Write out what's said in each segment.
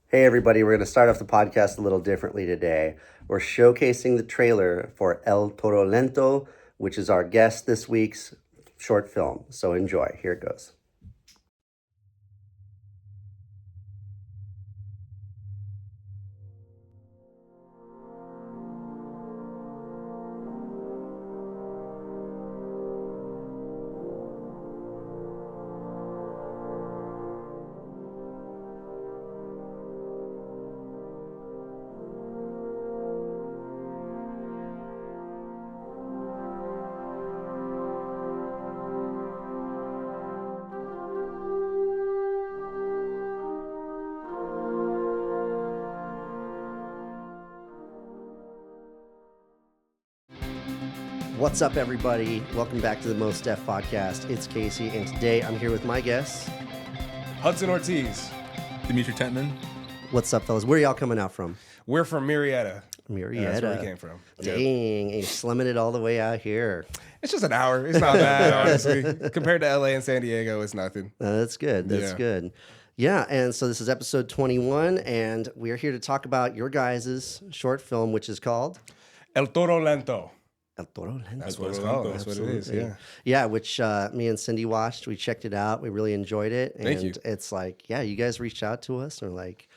Hey, everybody, we're going to start off the podcast a little differently today. We're showcasing the trailer for El Toro Lento, which is our guest this week's short film. So enjoy. Here it goes. What's up, everybody? Welcome back to the Most DEFF Podcast. It's Casey, and today I'm here with my guests. Hudson, Ortiz. Demitri, Tentman. What's up, fellas? Where are y'all coming out from? We're from Murrieta. Murrieta. That's where we came from. Dang, you're slumming it all the way out here. It's just an hour. It's not bad, honestly. Compared to LA and San Diego, it's nothing. That's good. That's good. Yeah, and so this is episode 21, and we're here to talk about your guys' short film, which is called El Toro Lento. El Toro Lento. That's what it's called. That's what it is, yeah. Yeah, which me and Cindy watched. We checked it out. We really enjoyed it. And Thank you. It's like, yeah, you guys reached out to us and were like,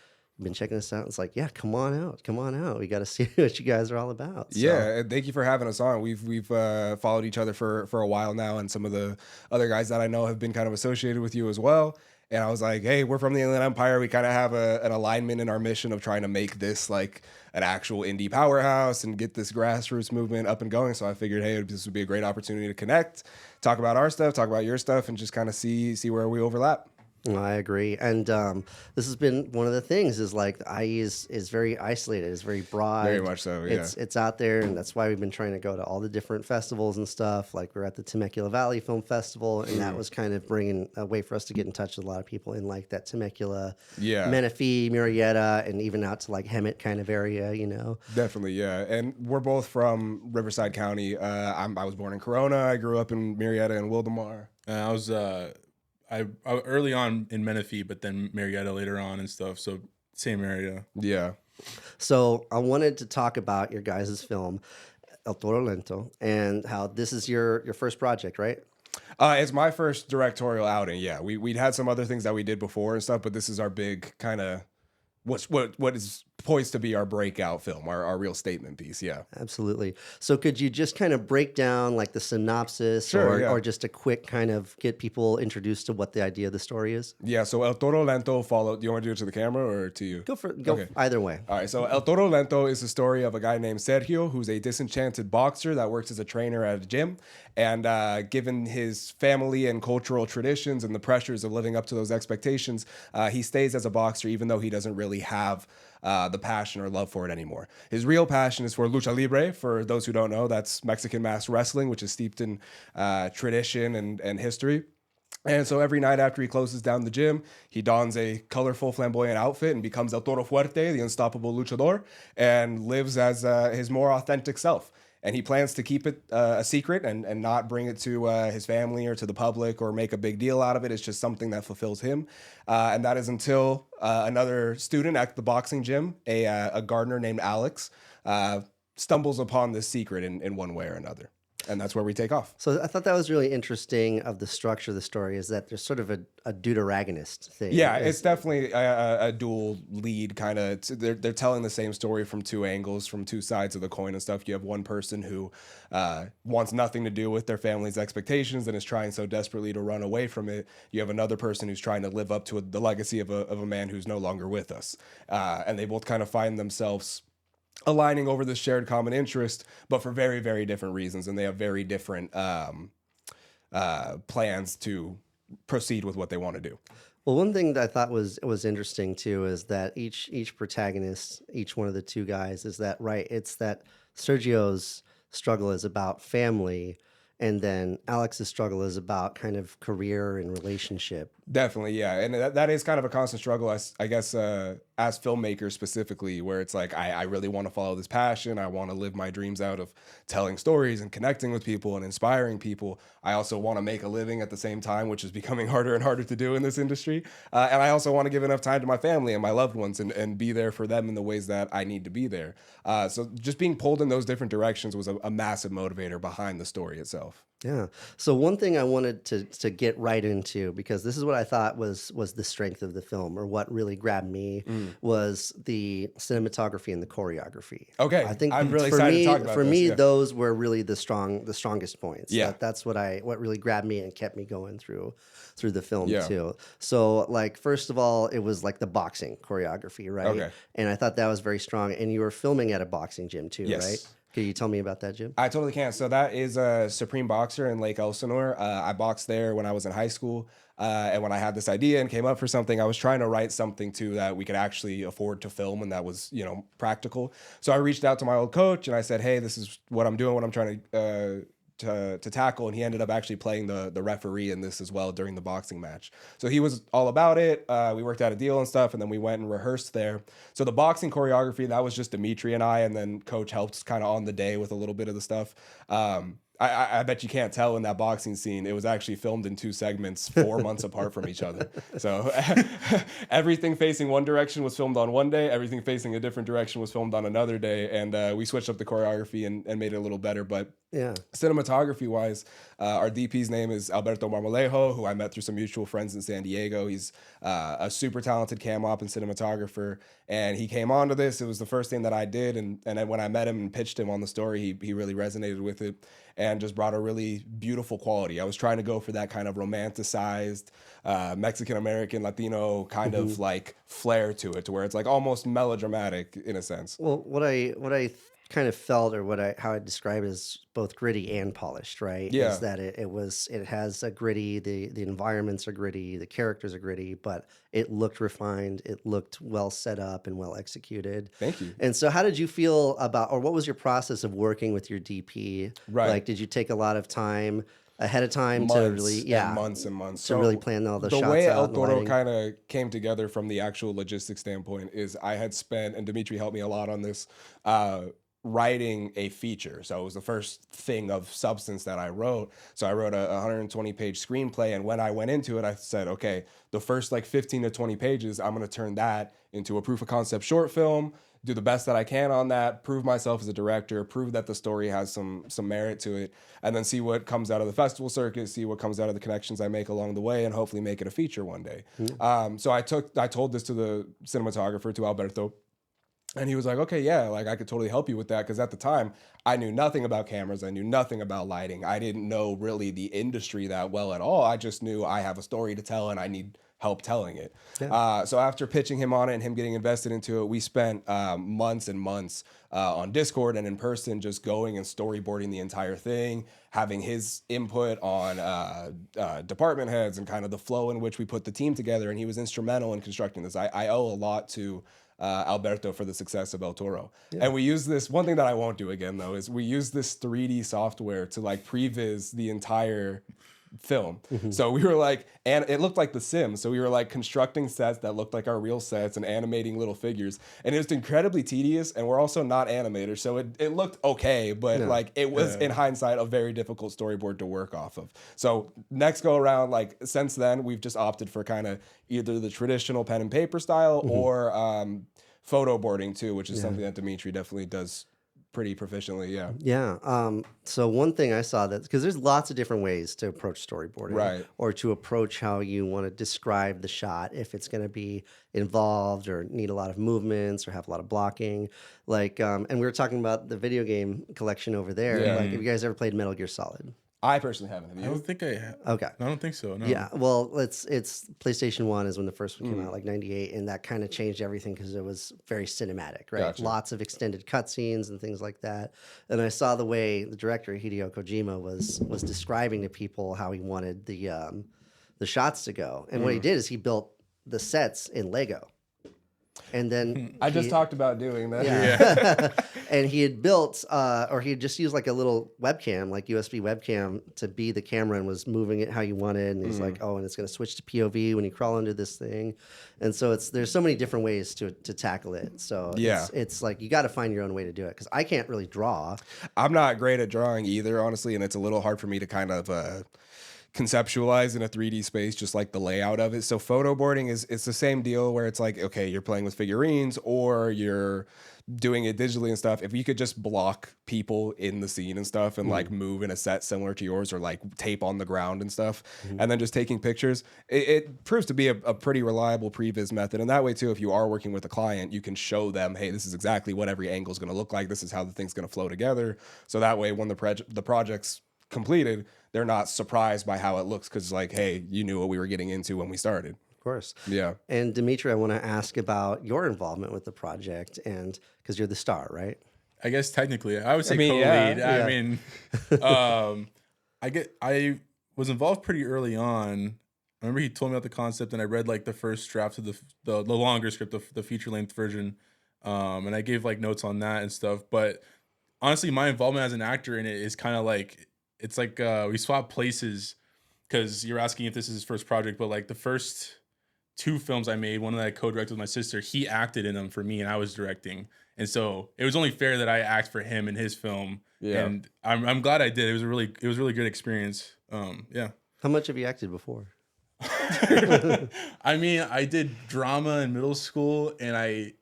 been checking this out. It's like, yeah, come on out. Come on out. We got to see what you guys are all about. So. Yeah, and thank you for having us on. We've followed each other for a while now, and some of the other guys that I know have been kind of associated with you as well. And I was like, hey, we're from the Inland Empire. We kind of have an alignment in our mission of trying to make this like an actual indie powerhouse and get this grassroots movement up and going. So I figured, hey, this would be a great opportunity to connect, talk about our stuff, talk about your stuff, and just kind of see where we overlap. I agree. And this has been one of the things is like the IE is very isolated. It's very broad. Very much so, yeah. It's out there, and that's why we've been trying to go to all the different festivals and stuff. Like we're at the Temecula Valley Film Festival, and that was kind of bringing a way for us to get in touch with a lot of people in like that Temecula, Menifee, Murrieta, and even out to like Hemet kind of area, you know? Definitely, yeah. And we're both from Riverside County. I was born in Corona. I grew up in Murrieta and Wildomar. I was I early on in Menifee, but then Murrieta later on and stuff. So same area. Yeah. So I wanted to talk about your guys' film, El Toro Lento, and how this is your first project, right? It's my first directorial outing. Yeah, we'd had some other things that we did before and stuff, but this is our big kind of what is poised to be our breakout film, our real statement piece. Yeah, absolutely. So could you just kind of break down like the synopsis or just a quick kind of get people introduced to what the idea of the story is? Yeah, so El Toro Lento followed. Do you want to do it to the camera or to you? Go either way. All right, so El Toro Lento is the story of a guy named Sergio, who's a disenchanted boxer that works as a trainer at a gym. And given his family and cultural traditions and the pressures of living up to those expectations, he stays as a boxer even though he doesn't really have the passion or love for it anymore. His real passion is for lucha libre. For those who don't know, that's Mexican masked wrestling, which is steeped in tradition and history. And so every night after he closes down the gym, he dons a colorful, flamboyant outfit and becomes El Toro Fuerte, the unstoppable luchador, and lives as his more authentic self. And he plans to keep it a secret and not bring it to his family or to the public or make a big deal out of it. It's just something that fulfills him. And that is until another student at the boxing gym, a gardener named Alex, stumbles upon this secret in one way or another. And that's where we take off. So I thought that was really interesting of the structure of the story is that there's sort of a deuteragonist thing. Yeah, it's definitely a dual lead kind of. They're telling the same story from two angles, from two sides of the coin and stuff. You have one person who wants nothing to do with their family's expectations and is trying so desperately to run away from it. You have another person who's trying to live up to the legacy of a man who's no longer with us. And they both kind of find themselves aligning over this shared common interest, but for very, very different reasons. And they have very different plans to proceed with what they want to do. Well, one thing that I thought was interesting too is that each protagonist, each one of the two guys is that, right? It's that Sergio's struggle is about family, and then Alex's struggle is about kind of career and relationship. Definitely, yeah. And that is kind of a constant struggle, I guess, as filmmakers specifically, where it's like, I really want to follow this passion. I want to live my dreams out of telling stories and connecting with people and inspiring people. I also want to make a living at the same time, which is becoming harder and harder to do in this industry. And I also want to give enough time to my family and my loved ones and be there for them in the ways that I need to be there. So just being pulled in those different directions was a massive motivator behind the story itself. Yeah. So one thing I wanted to get right into, because this is what I thought was the strength of the film, or what really grabbed me, was the cinematography and the choreography. Okay. I think I'm really excited to talk about for this, me, yeah. those were really the strongest points. Yeah. That's what really grabbed me and kept me going through the film Yeah. too. So like, first of all, it was like the boxing choreography, right? Okay. And I thought that was very strong. And you were filming at a boxing gym too, Yes. right? Can you tell me about that, Jim? I totally can. So that is a Supreme Boxer in Lake Elsinore. I boxed there when I was in high school. And when I had this idea and came up for something, I was trying to write something too that we could actually afford to film and that was, practical. So I reached out to my old coach and I said, hey, this is what I'm doing, what I'm trying to tackle, and he ended up actually playing the referee in this as well during the boxing match. So he was all about it. We worked out a deal and stuff, and then we went and rehearsed there. So the boxing choreography, that was just Demitri and I, and then coach helped kind of on the day with a little bit of the stuff. I bet you can't tell in that boxing scene, it was actually filmed in 2 segments 4 months apart from each other. So everything facing one direction was filmed on one day, everything facing a different direction was filmed on another day, and we switched up the choreography and made it a little better. But yeah, cinematography-wise, our DP's name is Alberto Marmolejo, who I met through some mutual friends in San Diego. He's a super talented cam op and cinematographer, and he came onto this. It was the first thing that I did, and then when I met him and pitched him on the story, he really resonated with it and just brought a really beautiful quality. I was trying to go for that kind of romanticized Mexican-American, Latino kind of like flair to it, to where it's like almost melodramatic in a sense. Well, what I kind of felt, or how I describe it, is both gritty and polished, right? Yeah. Is that it has a gritty, the environments are gritty, the characters are gritty, but it looked refined, it looked well set up and well executed. Thank you. And so how did you feel about, or what was your process of working with your DP? Right. Like, did you take a lot of time ahead of time Months to really, and months and months. to really plan all the shots way out El and Toro lighting? kind of came together from the actual logistics standpoint is I had spent, and Demitri helped me a lot on this, writing a feature. So it was the first thing of substance that I wrote. So I wrote a 120-page screenplay, and when I went into it, I said, okay, the first like 15 to 20 pages, I'm going to turn that into a proof of concept short film, do the best that I can on that, prove myself as a director, prove that the story has some merit to it, and then see what comes out of the festival circuit, see what comes out of the connections I make along the way, and hopefully make it a feature one day. So I told this to the cinematographer, to Alberto, and he was like, okay, yeah, like I could totally help you with that. Because at the time, I knew nothing about cameras. I knew nothing about lighting. I didn't know really the industry that well at all. I just knew I have a story to tell and I need help telling it. Yeah. So after pitching him on it and him getting invested into it, we spent months and months on Discord and in person, just going and storyboarding the entire thing, having his input on department heads and kind of the flow in which we put the team together. And he was instrumental in constructing this. I owe a lot to Alberto for the success of El Toro. Yeah. And we use this, one thing that I won't do again though, is we use this 3D software to like previs the entire film. So we were like, and it looked like The Sims. So we were like constructing sets that looked like our real sets and animating little figures. And it was incredibly tedious, and we're also not animators. So it looked okay, but like it was in hindsight a very difficult storyboard to work off of. So next go around, like since then, we've just opted for kind of either the traditional pen and paper style or photo boarding too, which is something that Demitri definitely does pretty proficiently. So one thing I saw, that because there's lots of different ways to approach storyboarding, right, or to approach how you want to describe the shot, if it's going to be involved or need a lot of movements or have a lot of blocking, like and we were talking about the video game collection over there. Like, have you guys ever played Metal Gear Solid? I personally haven't. Have you? I don't think I have. Okay. I don't think so. No. Yeah. Well, it's PlayStation 1 is when the first one came out, like 98, and that kind of changed everything because it was very cinematic, right? Gotcha. Lots of extended cutscenes and things like that. And I saw the way the director Hideo Kojima was describing to people how he wanted the shots to go. And what he did is he built the sets in Lego. And then I just talked about doing that. Yeah. And he had built, or he had just used like a little webcam, like USB webcam, to be the camera and was moving it how you wanted. And he's like, oh, and it's going to switch to POV when you crawl under this thing. And so there's so many different ways to tackle it. So it's like you got to find your own way to do it, because I can't really draw. I'm not great at drawing either, honestly, and it's a little hard for me to kind of conceptualize in a 3D space, just like the layout of it. So photo boarding it's the same deal, where it's like, okay, you're playing with figurines or you're doing it digitally and stuff. If you could just block people in the scene and stuff and like move in a set similar to yours, or like tape on the ground and stuff, and then just taking pictures, it proves to be a pretty reliable previs method. And that way too, if you are working with a client, you can show them, hey, this is exactly what every angle is going to look like. This is how the thing's going to flow together. So that way, when the project's completed, they're not surprised by how it looks, because like, hey, you knew what we were getting into when we started. Of course. Yeah. And Demitri, I want to ask about your involvement with the project, and because you're the star, right? I guess technically, I would say yeah, co-lead. yeah. I mean, I was involved pretty early on. I remember he told me about the concept, and I read like the first draft of the longer script, the feature length version, and I gave like notes on that and stuff. But honestly, my involvement as an actor in it is kind of like, it's like we swap places, because you're asking if this is his first project, but like the first 2 films I made, one that I co-directed with my sister, he acted in them for me and I was directing. And so it was only fair that I act for him in his film. Yeah. And I'm glad I did. It was a really good experience. Yeah. How much have you acted before? I mean, I did drama in middle school, and I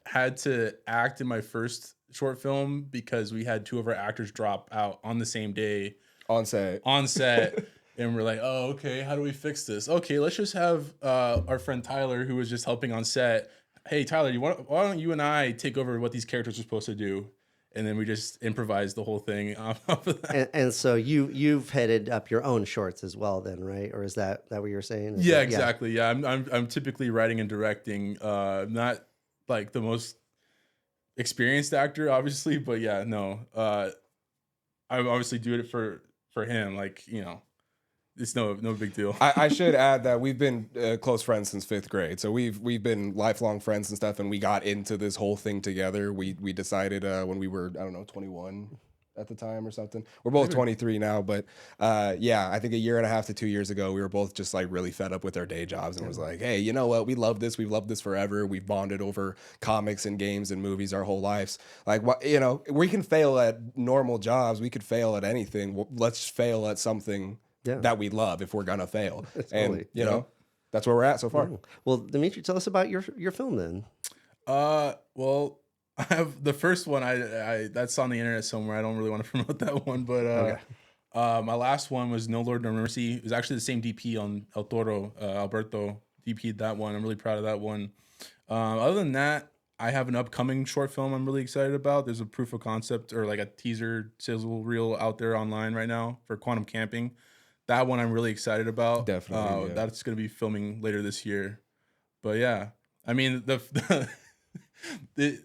had to act in my first short film because we had 2 of our actors drop out on the same day. On set. And we're like, oh, okay, how do we fix this? Okay, let's just have our friend Tyler, who was just helping on set. Hey, Tyler, why don't you and I take over what these characters are supposed to do? And then we just improvised the whole thing off of that. And so you've headed up your own shorts as well, then, right? Or is that what you're saying? Exactly. Yeah, I'm typically writing and directing. Not like the most experienced actor, obviously, but yeah, no. I obviously do it for him, like, you know. It's no big deal. I should add that we've been close friends since 5th grade. So we've been lifelong friends and stuff, and we got into this whole thing together. We decided when we were, I don't know, 21 at the time or something. We're both 23 now, but yeah, I think 1.5 to 2 years ago, we were both just like really fed up with our day jobs, and was like, hey, you know what? We love this. We've loved this forever. We've bonded over comics and games and movies our whole lives. Like, you know, we can fail at normal jobs. We could fail at anything. Well, let's fail at something that we love if we're gonna fail. And you know, that's where we're at so far. Well, Demitri, tell us about your film then. Well, I have the first one. I that's on the internet somewhere. I don't really want to promote that one, but my last one was No Lord No Mercy. It was actually the same DP on El Toro. Alberto DP'd that one. I'm really proud of that one. Other than that, I have an upcoming short film I'm really excited about. There's a proof of concept, or like a teaser sizzle reel out there online right now for Quantum Camping. That one I'm really excited about. Definitely. That's going to be filming later this year. But yeah, I mean, the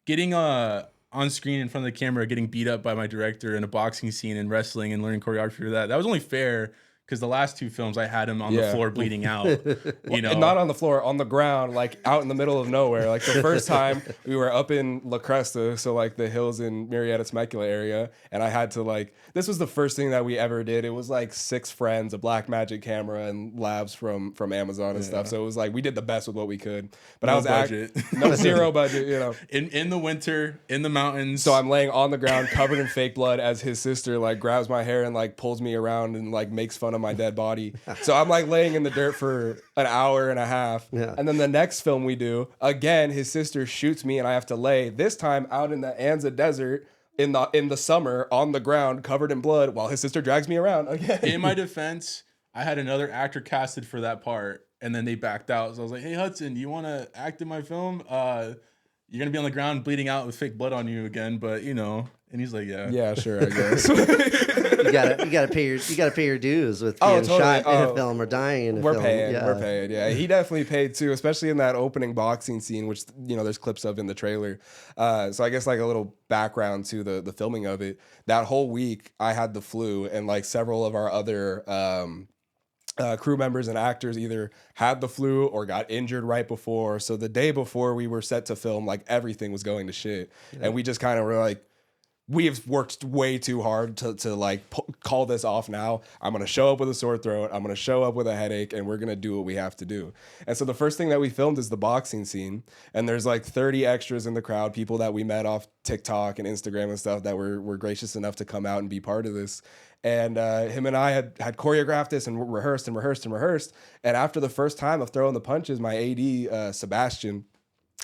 getting on screen in front of the camera, getting beat up by my director in a boxing scene and wrestling and learning choreography for that was only fair, because the last 2 films I had him on the floor bleeding out. You know, and not on the floor, on the ground, like out in the middle of nowhere. Like the first time we were up in La Cresta, so like the hills in Murrieta Temecula area, and I had to like, this was the first thing that we ever did. It was like 6 friends, a black magic camera, and labs from Amazon and stuff. So it was like we did the best with what we could. But no I was budget. No, zero budget, you know. In the winter, in the mountains. So I'm laying on the ground covered in fake blood as his sister like grabs my hair and like pulls me around and like makes fun of my dead body. So I'm like laying in the dirt for an hour and a half. Yeah. And then the next film we do, again, his sister shoots me and I have to lay, this time out in the Anza Desert in the summer on the ground covered in blood while his sister drags me around again. In my defense, I had another actor casted for that part, and then they backed out. So I was like, hey, Hudson, do you want to act in my film? You're going to be on the ground bleeding out with fake blood on you again, but you know. And he's like, yeah, sure, I guess. you gotta pay your dues with being shot in a film or dying in a film. We're paying. Yeah, he definitely paid too, especially in that opening boxing scene, which, you know, there's clips of in the trailer. So I guess like a little background to the filming of it. That whole week I had the flu, and like several of our other crew members and actors either had the flu or got injured right before. So the day before we were set to film, like everything was going to shit. And we just kind of were like, we have worked way too hard to like call this off now. I'm going to show up with a sore throat. I'm going to show up with a headache, and we're going to do what we have to do. And so the first thing that we filmed is the boxing scene. And there's like 30 extras in the crowd, people that we met off TikTok and Instagram and stuff that were gracious enough to come out and be part of this. And him and I had choreographed this and rehearsed. And after the first time of throwing the punches, my AD, Sebastian,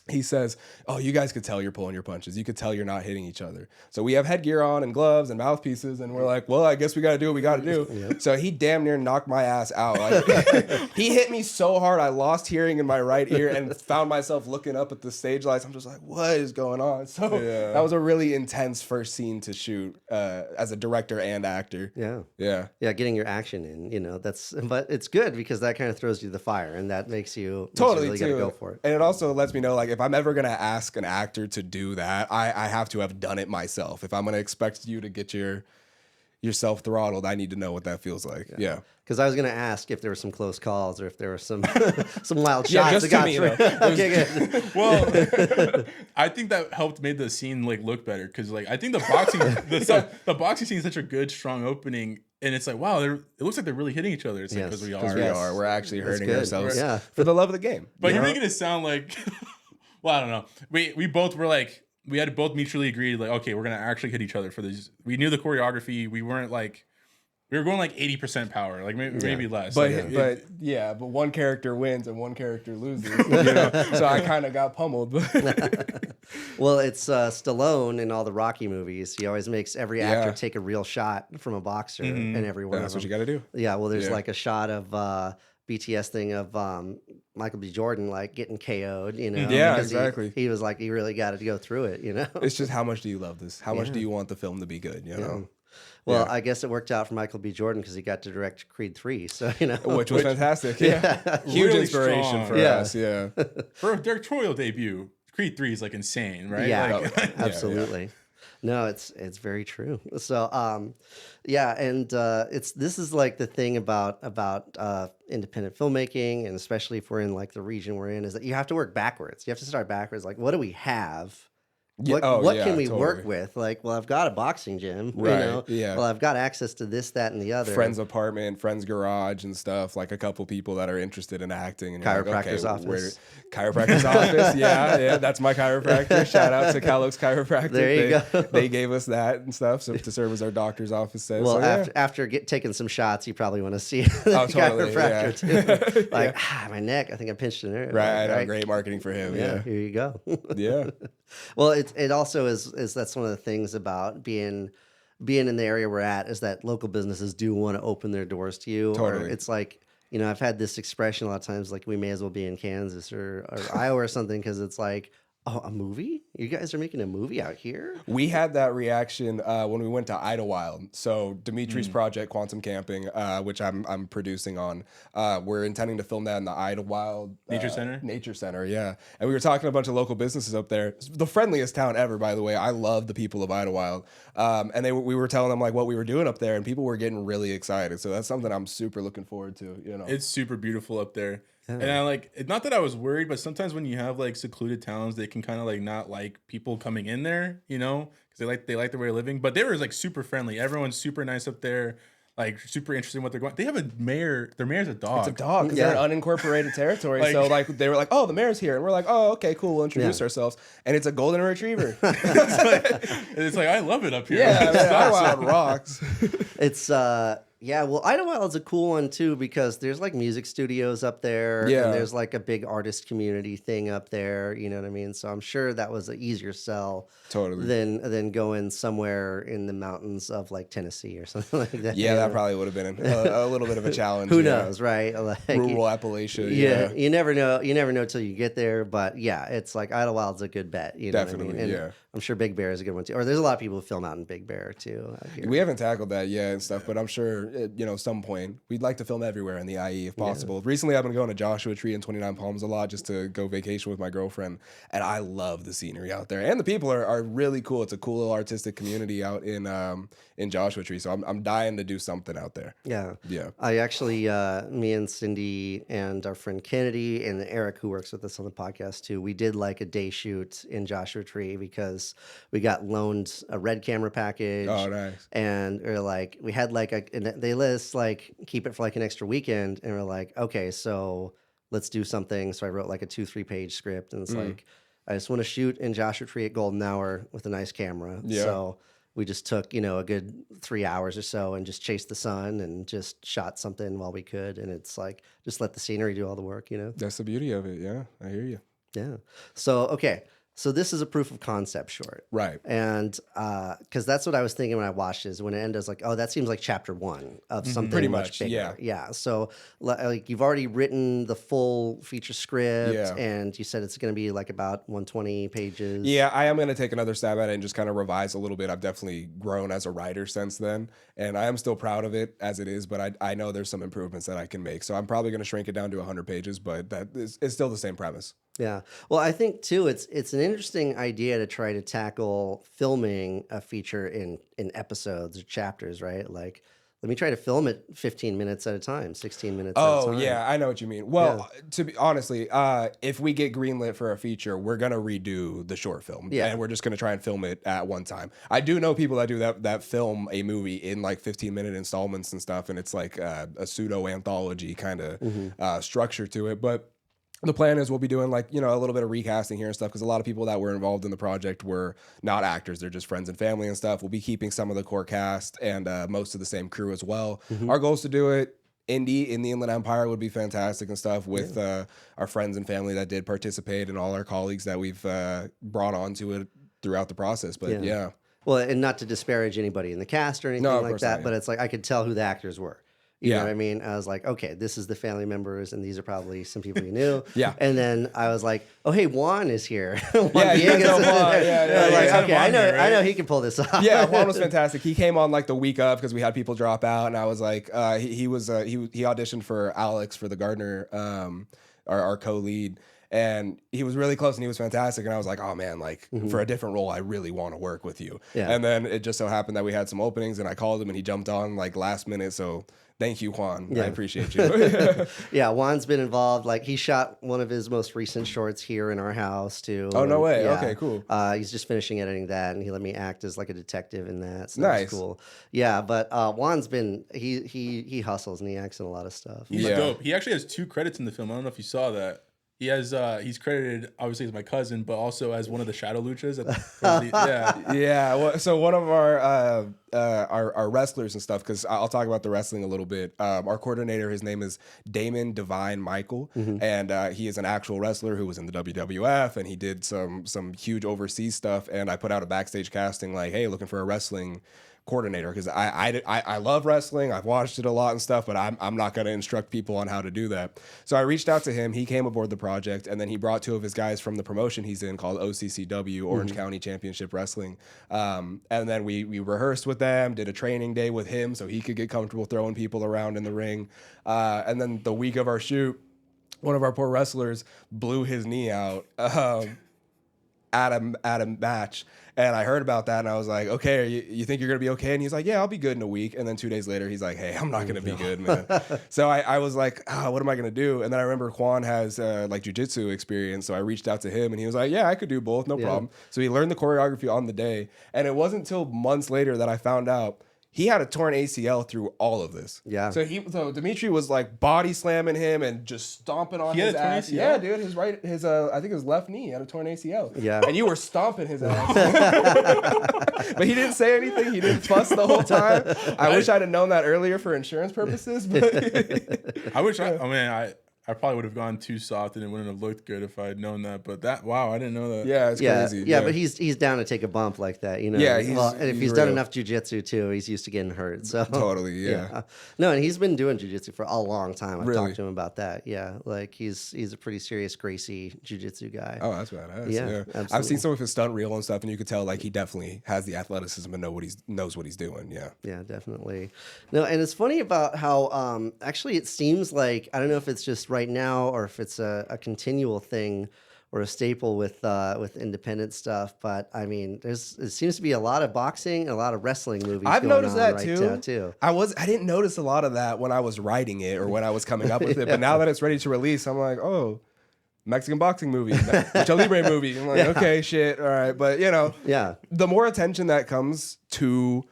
he says, oh, you guys could tell you're pulling your punches. You could tell you're not hitting each other. So we have headgear on and gloves and mouthpieces, and we're like, well, I guess we got to do what we got to do. Yep. So he damn near knocked my ass out. Like, he hit me so hard, I lost hearing in my right ear and found myself looking up at the stage lights. I'm just like, what is going on? So that was a really intense first scene to shoot as a director and actor. Yeah, getting your action in, you know, but it's good because that kind of throws you the fire, and that makes you really got to go for it. And it also lets me know, like, if I'm ever going to ask an actor to do that, I have to have done it myself. If I'm going to expect you to get yourself throttled, I need to know what that feels like. Yeah. Because I was going to ask if there were some close calls or if there were some wild shots that got through. Okay, good. Well, I think that made the scene like look better because like I think the boxing scene is such a good, strong opening. And it's like, wow, it looks like they're really hitting each other. It's like, because we are. We're actually hurting ourselves for the love of the game. But you're making it sound like, well, I don't know. We both were like, we had to both mutually agree, like, okay, we're going to actually hit each other for this. We knew the choreography. We weren't like, we were going like 80% power, like maybe less. But one character wins and one character loses. You know? So I kind of got pummeled. Well, it's Stallone in all the Rocky movies. He always makes every actor take a real shot from a boxer in every one of them. That's what you got to do. Yeah, well, there's like a shot of BTS thing of Michael B. Jordan like getting KO'd, you know? Yeah, exactly. He was like, he really got to go through it, you know? It's just how much do you love this? How much do you want the film to be good, you know? Well, I guess it worked out for Michael B. Jordan because he got to direct Creed 3, so, you know. Which was fantastic. Yeah. Huge really inspiration for us, For a directorial debut, Creed 3 is like insane, right? Yeah, absolutely. No, it's very true. So, and this is like the thing about independent filmmaking, and especially if we're in like the region we're in, is that you have to work backwards. You have to start backwards. Like, what do we have? What can we work with? Like, well, I've got a boxing gym, you know? Yeah. Well, I've got access to this, that, and the other. Friend's apartment, friend's garage and stuff. Like a couple people that are interested in acting. And chiropractor's office. Chiropractor's office, yeah. That's my chiropractor. Shout out to Cal Oaks Chiropractor. There you go. They gave us that and stuff to serve as our doctor's office says. Well, after taking some shots, you probably want to see the chiropractor too. Like, my neck, I think I pinched a nerve. Right. Great marketing for him. Yeah. Here you go. Yeah. Well, it also is that's one of the things about being in the area we're at is that local businesses do want to open their doors to you. Totally. Or it's like, you know, I've had this expression a lot of times, like we may as well be in Kansas or Iowa or something, because it's like, oh, a movie? You guys are making a movie out here? We had that reaction when we went to Idlewild. So Dimitri's project, Quantum Camping, which I'm producing on, we're intending to film that in the Idlewild Nature Center. Nature Center, yeah. And we were talking to a bunch of local businesses up there. It's the friendliest town ever, by the way. I love the people of Idlewild. And we were telling them like what we were doing up there, and people were getting really excited. So that's something I'm super looking forward to. You know, it's super beautiful up there. And I like, not that I was worried, but sometimes when you have like secluded towns, they can kind of like not like people coming in there, you know, because they like the way of living. But they were like super friendly. Everyone's super nice up there, like super interested in what they're going. They have a mayor. Their mayor's a dog. It's a dog because they're an unincorporated territory. So like they were like, oh, the mayor's here, and we're like, oh, okay, cool. We'll introduce ourselves, and it's a golden retriever. It's like I love it up here. Yeah, Idlewild rocks. It's yeah, well, Idlewild's a cool one too because there's like music studios up there, and there's like a big artist community thing up there. You know what I mean? So I'm sure that was an easier sell than going somewhere in the mountains of like Tennessee or something like that. Yeah, that probably would have been a little bit of a challenge. Who knows, right? Like, rural Appalachia. Yeah, you never know. You never know till you get there. But yeah, it's like Idlewild's a good bet. You know Definitely, what I mean? And I'm sure Big Bear is a good one too. Or there's a lot of people who film out in Big Bear too. Out here. We haven't tackled that yet and stuff, but I'm sure some point. We'd like to film everywhere in the IE if possible. Recently, I've been going to Joshua Tree and 29 Palms a lot just to go vacation with my girlfriend, and I love the scenery out there, and the people are really cool. It's a cool little artistic community out in Joshua Tree, so I'm dying to do something out there. Yeah. Yeah. I actually, me and Cindy and our friend Kennedy and Eric, who works with us on the podcast too, we did like a day shoot in Joshua Tree because we got loaned a red camera package. Oh, nice. And we had they let us like keep it for like an extra weekend, and we're like, okay, so let's do something. So I wrote like a 2-3 page script, and it's like, I just want to shoot in Joshua Tree at golden hour with a nice camera. Yeah. So we just took, a good 3 hours or so and just chased the sun and just shot something while we could. And it's like, just let the scenery do all the work, That's the beauty of it. Yeah, I hear you. Yeah. So, okay. So this is a proof of concept short. Right. And because that's what I was thinking when I watched this. When it ended, I was like, oh, that seems like chapter 1 of something Pretty much bigger. yeah. Yeah. So like you've already written the full feature script, Yeah. and you said it's going to be like about 120 pages. Yeah, I am going to take another stab at it and just kind of revise a little bit. I've definitely grown as a writer since then, and I am still proud of it as it is, but I know there's some improvements that I can make. So I'm probably going to shrink it down to 100 pages, but it's still the same premise. Yeah. Well, I think too, it's an interesting idea to try to tackle filming a feature in episodes or chapters, right? Like, let me try to film it 15 minutes at a time, 16 minutes at a time. Oh, yeah, I know what you mean. Well, to be honestly, if we get greenlit for a feature, we're going to redo the short film. Yeah. And we're just going to try and film it at one time. I do know people that do that film a movie in like 15-minute installments and stuff, and it's like a pseudo anthology kind of structure to it. But the plan is we'll be doing like, a little bit of recasting here and stuff, because a lot of people that were involved in the project were not actors. They're just friends and family and stuff. We'll be keeping some of the core cast and most of the same crew as well. Our goal is to do it in the Inland Empire would be fantastic and stuff with our friends and family that did participate and all our colleagues that we've brought onto it throughout the process. But yeah. Well, and not to disparage anybody in the cast or anything like that, but it's like I could tell who the actors were. You know what I mean? I was like, okay, this is the family members, and these are probably some people you knew. Yeah. And then I was like, oh, hey, Juan is here. Juan Yeah, Diego's Juan. okay, I know he can pull this off. Yeah, Juan was fantastic. He came on like the week of because we had people drop out, and I was like, he auditioned for Alex for the Gardner, our co-lead. And he was really close and he was fantastic. And I was like, oh man, like for a different role, I really want to work with you. Yeah. And then it just so happened that we had some openings and I called him and he jumped on like last minute. So thank you, Juan. I appreciate you. Yeah, Juan's been involved. Like he shot one of his most recent shorts here in our house too. Oh, no way. Okay, cool. He's just finishing editing that and he let me act as like a detective in that. So nice. That's cool. Yeah, but Juan's been, he hustles and he acts in a lot of stuff. He's dope. He actually has 2 credits in the film. I don't know if you saw that. He has he's credited obviously as my cousin, but also as one of the Shadow Luchas. So one of our wrestlers and stuff, because I'll talk about the wrestling a little bit. Our coordinator, his name is Damon Divine Michael, and he is an actual wrestler who was in the WWF, and he did some huge overseas stuff. And I put out a backstage casting like, hey, looking for a wrestling coordinator, because I love wrestling. I've watched it a lot and stuff, but I'm not going to instruct people on how to do that. So I reached out to him. He came aboard the project, and then he brought 2 of his guys from the promotion he's in called OCCW, Orange County Championship Wrestling. And then we rehearsed with them, did a training day with him so he could get comfortable throwing people around in the ring. And then the week of our shoot, one of our poor wrestlers blew his knee out at a match. And I heard about that and I was like, okay, you think you're going to be okay? And he's like, yeah, I'll be good in a week. And then 2 days later, he's like, hey, I'm not going to be good, man. So I was like, what am I going to do? And then I remember Juan has like jujitsu experience. So I reached out to him and he was like, yeah, I could do both. No problem. So he learned the choreography on the day. And it wasn't until months later that I found out he had a torn ACL through all of this. Yeah. So Demitri was like body slamming him and just stomping on his ass. Yeah, dude. I think his left knee had a torn ACL. Yeah. And you were stomping his ass. But he didn't say anything. He didn't fuss the whole time. I wish I'd have known that earlier for insurance purposes. But I I probably would have gone too soft and it wouldn't have looked good if I had known that. But wow, I didn't know that. Yeah, it's crazy. Yeah, but he's down to take a bump like that, you know. Yeah, and if he's done enough jujitsu too, he's used to getting hurt. So totally, yeah. No, and he's been doing jujitsu for a long time. I've Really? talked to him about that. Yeah, like he's a pretty serious Gracie jujitsu guy. Oh, that's badass. Yeah, absolutely. I've seen some of his stunt reel and stuff, and you could tell like he definitely has the athleticism and knows what he's doing. Yeah. Yeah, definitely. No, and it's funny about how actually it seems like, I don't know if it's just right now or if it's a continual thing or a staple with independent stuff, but I mean, it seems to be a lot of boxing and a lot of wrestling movies. I've going noticed on that right too. too. I didn't notice a lot of that when I was writing it or when I was coming up with it, but now that it's ready to release, I'm like, oh, Mexican boxing movie, Lucha Libre movie. I'm like, okay, shit, all right, but you know, the more attention that comes to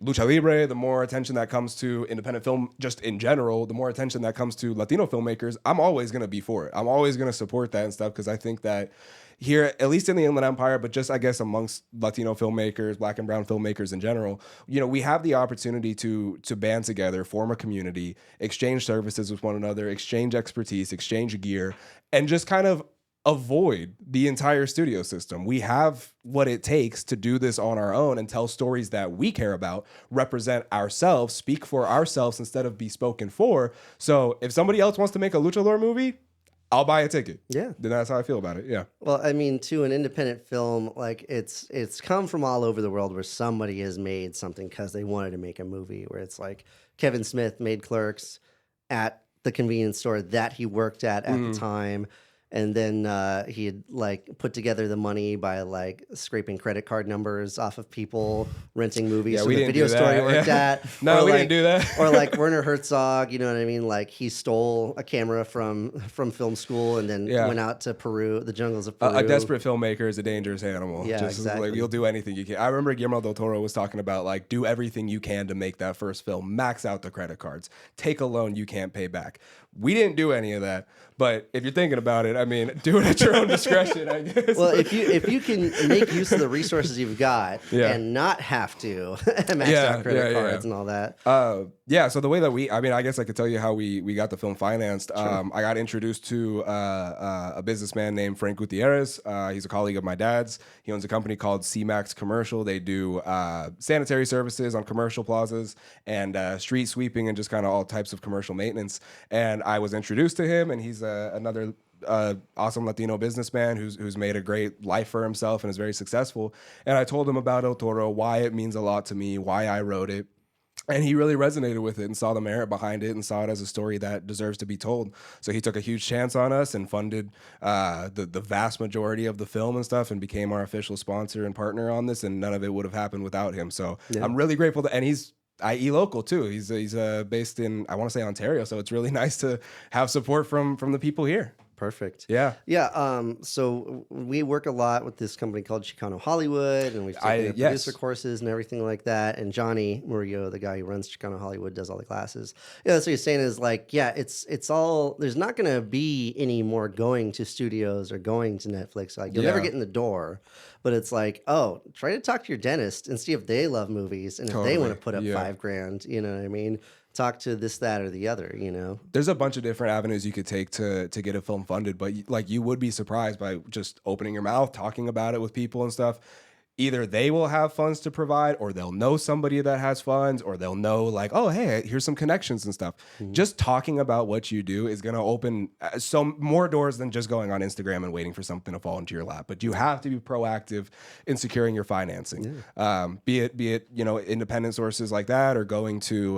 Lucha Libre, the more attention that comes to independent film just in general, the more attention that comes to Latino filmmakers, I'm always going to be for it. I'm always going to support that and stuff because I think that here, at least in the Inland Empire, but just I guess amongst Latino filmmakers, Black and brown filmmakers in general, you know, we have the opportunity to band together, form a community, exchange services with one another, exchange expertise, exchange gear, and just kind of avoid the entire studio system. We have what it takes to do this on our own and tell stories that we care about, represent ourselves, speak for ourselves instead of be spoken for. So if somebody else wants to make a luchador movie, I'll buy a ticket. Yeah. Then that's how I feel about it. Yeah. Well, I mean, to an independent film, like it's come from all over the world where somebody has made something because they wanted to make a movie, where it's like Kevin Smith made Clerks at the convenience store that he worked at the time. And then he had like put together the money by like scraping credit card numbers off of people renting movies from the video store he worked at. No, we didn't do that. Or like Werner Herzog, you know what I mean? Like he stole a camera from film school and then went out to Peru, the jungles of Peru. A desperate filmmaker is a dangerous animal. Yeah, just exactly. like you'll do anything you can. I remember Guillermo del Toro was talking about like do everything you can to make that first film, max out the credit cards, take a loan you can't pay back. We didn't do any of that, but if you're thinking about it, I mean, do it at your own discretion, I guess. Well, if you can make use of the resources you've got and not have to max out credit cards and all that. So the way that I guess I could tell you how we got the film financed. Sure. I got introduced to a businessman named Frank Gutierrez. He's a colleague of my dad's. He owns a company called C-Max Commercial. They do sanitary services on commercial plazas and street sweeping and just kind of all types of commercial maintenance. And I was introduced to him, and he's another awesome Latino businessman who's made a great life for himself and is very successful. And I told him about El Toro, why it means a lot to me, why I wrote it. And he really resonated with it and saw the merit behind it and saw it as a story that deserves to be told. So he took a huge chance on us and funded the vast majority of the film and stuff and became our official sponsor and partner on this. And none of it would have happened without him. So I'm really grateful and he's IE local too. He's based in, I want to say Ontario. So it's really nice to have support from the people here. Perfect. Yeah. Yeah. So we work a lot with this company called Chicano Hollywood, and we've taken producer courses and everything like that. And Johnny Murrieta, the guy who runs Chicano Hollywood, does all the classes. Yeah, that's what he's saying is like, it's all, there's not going to be any more going to studios or going to Netflix. Like you'll never get in the door, but it's like, oh, try to talk to your dentist and see if they love movies and if they want to put up $5,000, you know what I mean? Talk to this, that, or the other, you know? There's a bunch of different avenues you could take to get a film funded, but like you would be surprised by just opening your mouth, talking about it with people and stuff. Either they will have funds to provide, or they'll know somebody that has funds, or they'll know like, oh, hey, here's some connections and stuff. Mm-hmm. Just talking about what you do is going to open some more doors than just going on Instagram and waiting for something to fall into your lap. But you have to be proactive in securing your financing. Yeah. Be it independent sources like that, or going to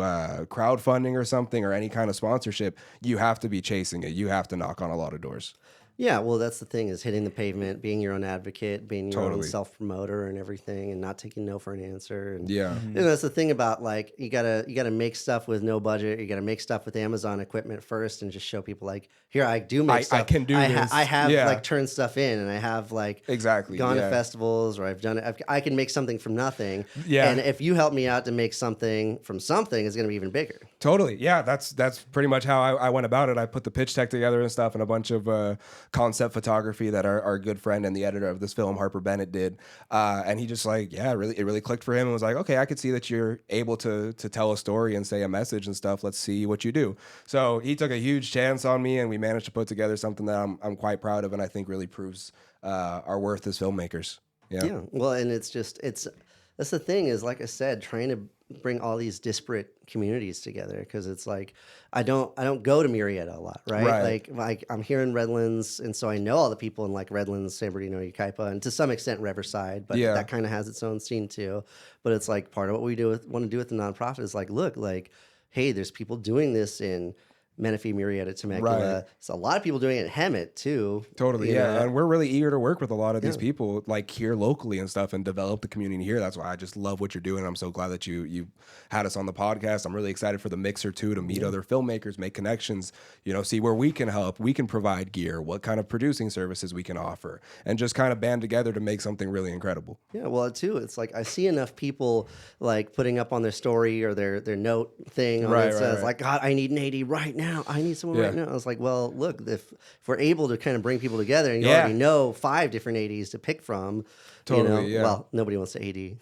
crowdfunding or something, or any kind of sponsorship. You have to be chasing it. You have to knock on a lot of doors. Yeah, well, that's the thing, is hitting the pavement, being your own advocate, being your own self-promoter and everything, and not taking no for an answer. And that's the thing about, like, you gotta make stuff with no budget. You gotta make stuff with Amazon equipment first, and just show people like, here, I do make stuff. I can do this. I have like turned stuff in, and I have like gone to festivals, or I've done it. I can make something from nothing. Yeah, and if you help me out to make something from something, it's gonna be even bigger. Totally. Yeah, that's pretty much how I went about it. I put the pitch deck together and stuff, and a bunch of concept photography that our good friend and the editor of this film, Harper Bennett, did. And he just like, it really clicked for him and was like, okay, I could see that you're able to tell a story and say a message and stuff. Let's see what you do. So he took a huge chance on me, and we managed to put together something that I'm quite proud of, and I think really proves our worth as filmmakers. Yeah. Well, and that's the thing is, like I said, trying to bring all these disparate communities together, because it's like I don't go to Murrieta a lot, right? Like I'm here in Redlands, and so I know all the people in like Redlands, San Bernardino, Yucaipa, and to some extent Riverside, but that kind of has its own scene too. But it's like part of what we want to do with the nonprofit is like, look, like, hey, there's people doing this in Menifee, Murrieta, Temecula. Right. So a lot of people doing it in Hemet too. Totally, you know? And we're really eager to work with a lot of these people, like here locally and stuff, and develop the community here. That's why I just love what you're doing. I'm so glad that you had us on the podcast. I'm really excited for the mixer too, to meet other filmmakers, make connections, see where we can help, we can provide gear, what kind of producing services we can offer, and just kind of band together to make something really incredible. Yeah, well, too, it's like I see enough people like putting up on their story or their note thing on it says like, God, I need an AD right now. I need someone right now. I was like, well, look, if we're able to kind of bring people together, and you already know 5 different ADs to pick from, well, nobody wants to AD.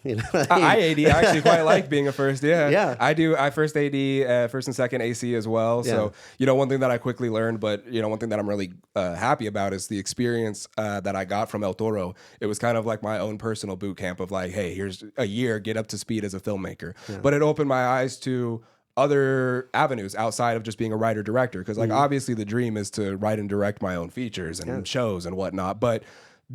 I AD. I actually quite like being a first. Yeah. I do. I first AD, first and second AC as well. So, one thing that I quickly learned, but, one thing that I'm really happy about is the experience that I got from El Toro. It was kind of like my own personal boot camp of like, hey, here's a year, get up to speed as a filmmaker. But it opened my eyes to other avenues outside of just being a writer director, because like obviously the dream is to write and direct my own features and shows and whatnot, but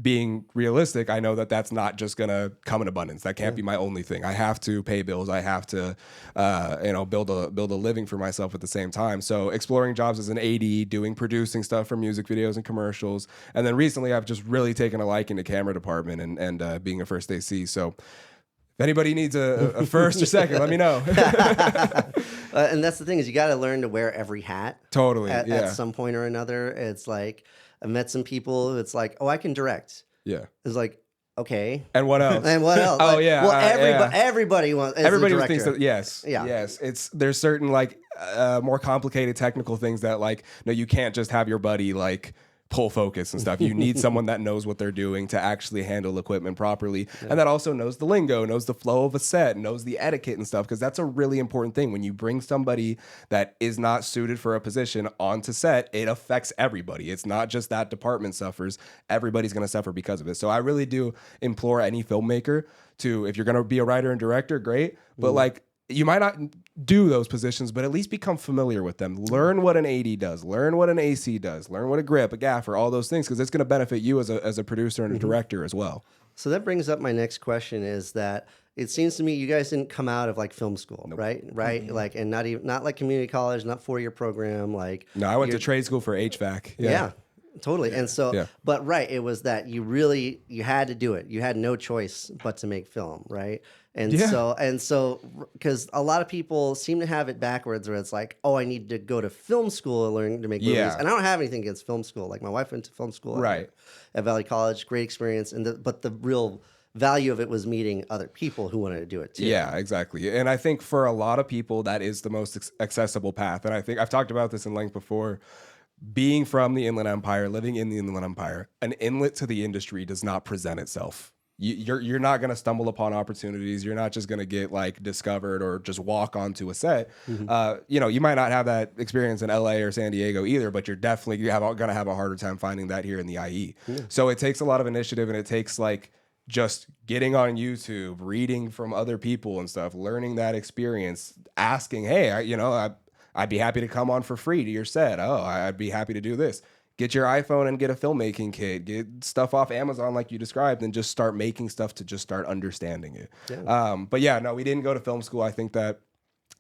being realistic, I know that that's not just gonna come in abundance. That can't be my only thing. I have to pay bills. I have to build a living for myself at the same time. So exploring jobs as an AD, doing producing stuff for music videos and commercials, and then recently I've just really taken a liking to camera department and being a first AC. So if anybody needs a first or second, let me know. And that's the thing, is you got to learn to wear every hat. Totally. At some point or another. It's like, I met some people who it's like, oh, I can direct. Yeah. It's like, okay. And what else? Oh, like, yeah. Well, everybody wants. Everybody thinks that. Yes. There's certain like more complicated technical things that like, no, you can't just have your buddy like pull focus and stuff. You need someone that knows what they're doing to actually handle equipment properly, and that also knows the lingo, knows the flow of a set, knows the etiquette and stuff, because that's a really important thing. When you bring somebody that is not suited for a position onto set, it affects everybody. It's not just that department suffers. Everybody's going to suffer because of it. So I really do implore any filmmaker to, if you're going to be a writer and director, great, but like, you might not do those positions, but at least become familiar with them. Learn what an AD does. Learn what an AC does. Learn what a grip, a gaffer, all those things, because it's going to benefit you as a producer and a director as well. So that brings up my next question, is that it seems to me you guys didn't come out of like film school, right? Like, and not like community college, not 4-year program. Like, no, I went to trade school for HVAC. Yeah. Totally. And so, but it was that you had to do it. You had no choice but to make film, right? And so, because a lot of people seem to have it backwards, where it's like, oh, I need to go to film school and learn to make movies. And I don't have anything against film school. Like, my wife went to film school at Valley College, great experience. But the real value of it was meeting other people who wanted to do it too. Yeah, exactly. And I think for a lot of people, that is the most accessible path. And I think I've talked about this in length before. Being from the Inland Empire, living in the Inland Empire, an inlet to the industry does not present itself. You're not going to stumble upon opportunities. You're not just going to get like discovered or just walk onto a set. You might not have that experience in LA or San Diego either, but you're definitely going to have a harder time finding that here in the IE. So it takes a lot of initiative, and it takes like just getting on YouTube, reading from other people and stuff, learning that experience, asking, hey, I'd be happy to come on for free to your set. Oh, I'd be happy to do this. Get your iPhone and get a filmmaking kit. Get stuff off Amazon like you described, and just start making stuff to just start understanding it. But yeah, no, we didn't go to film school. I think that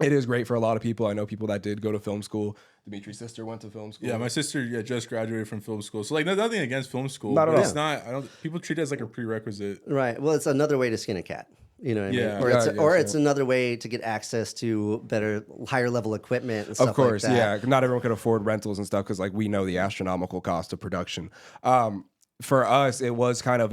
it is great for a lot of people. I know people that did go to film school. Dimitri's sister went to film school. Yeah, my sister just graduated from film school. So like, nothing against film school. Not at all. It's not. People treat it as like a prerequisite. Right. Well, it's another way to skin a cat. You know what I mean? Or it's another way to get access to better, higher level equipment and stuff like that. Of course, yeah. Not everyone can afford rentals and stuff, because like we know the astronomical cost of production. For us, it was kind of